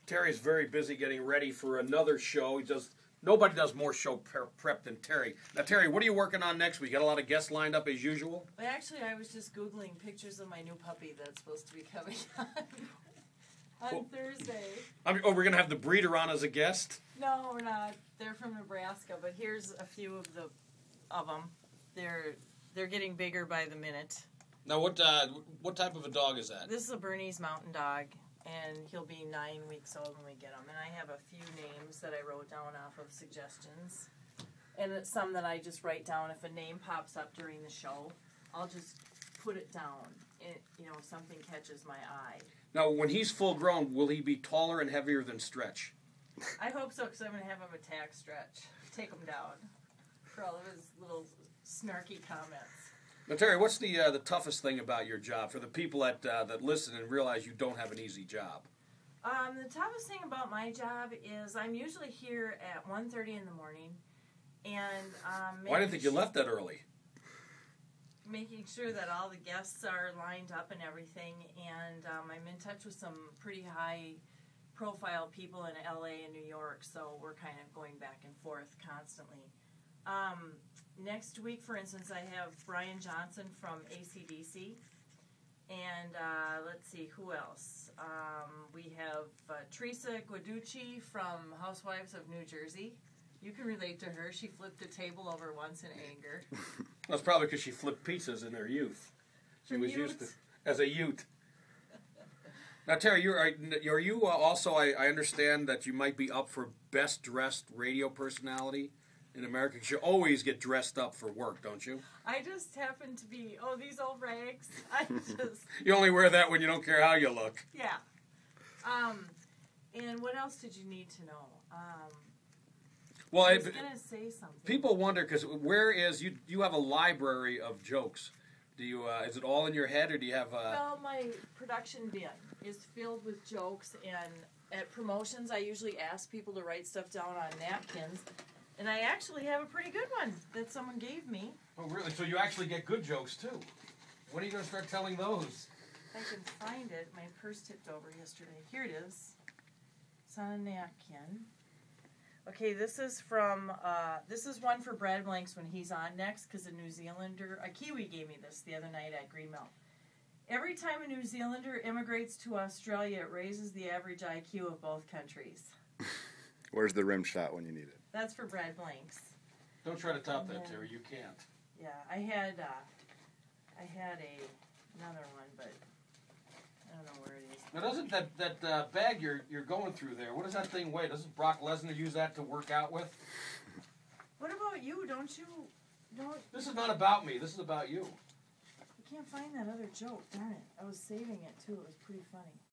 Terry's very busy getting ready for another show. Nobody does more show prep than Terry. Now, Terry, what are you working on next week? Got a lot of guests lined up as usual? Well, actually, I was just Googling pictures of my new puppy that's supposed to be coming on Thursday. We're going to have the breeder on as a guest? No, we're not. They're from Nebraska, but here's a few of them. They're getting bigger by the minute. Now, what type of a dog is that? This is a Bernese Mountain Dog, and he'll be 9 weeks old when we get him. And I have a few names that I wrote down off of suggestions, and it's some that I just write down. If a name pops up during the show, I'll just put it down. If something catches my eye. Now, when he's full grown, will he be taller and heavier than Stretch? I hope so, because I'm going to have him attack Stretch. Take him down for all of his little snarky comments. Now, Terry, what's the toughest thing about your job for the people that listen and realize you don't have an easy job? The toughest thing about my job is I'm usually here at 1:30 in the morning, and why didn't think you left that early? Making sure that all the guests are lined up and everything, and I'm in touch with some pretty high-profile people in LA and New York, so we're kind of going back and forth constantly. Next week, for instance, I have Brian Johnson from AC/DC, and let's see, who else? We have Teresa Guiducci from Housewives of New Jersey. You can relate to her. She flipped a table over once in anger. That's probably because she flipped pizzas in her youth. She was used to as a youth. Now, Terry, are you also? I understand that you might be up for best dressed radio personality in America, because you always get dressed up for work, don't you? I just happen to be, these old rags. You only wear that when you don't care how you look. Yeah. And what else did you need to know? I was going to say something. People wonder, because you have a library of jokes. Do you, is it all in your head, or do you have Well, my production bin is filled with jokes, and at promotions, I usually ask people to write stuff down on napkins. And I actually have a pretty good one that someone gave me. Oh, really? So you actually get good jokes, too? When are you going to start telling those? If I can find it. My purse tipped over yesterday. Here it is. It's on a napkin. Okay, this is one for Brad Blanks when he's on next, because a Kiwi gave me this the other night at Greenmount. Every time a New Zealander immigrates to Australia, it raises the average IQ of both countries. Where's the rim shot when you need it? That's for Brad Blanks. Don't try to top that, Terry. You can't. Yeah, I had another one, but I don't know where it is. Now, doesn't that bag you're going through there? What does that thing weigh? Doesn't Brock Lesnar use that to work out with? What about you? Don't. This is not about me. This is about you. I can't find that other joke. Darn it! I was saving it too. It was pretty funny.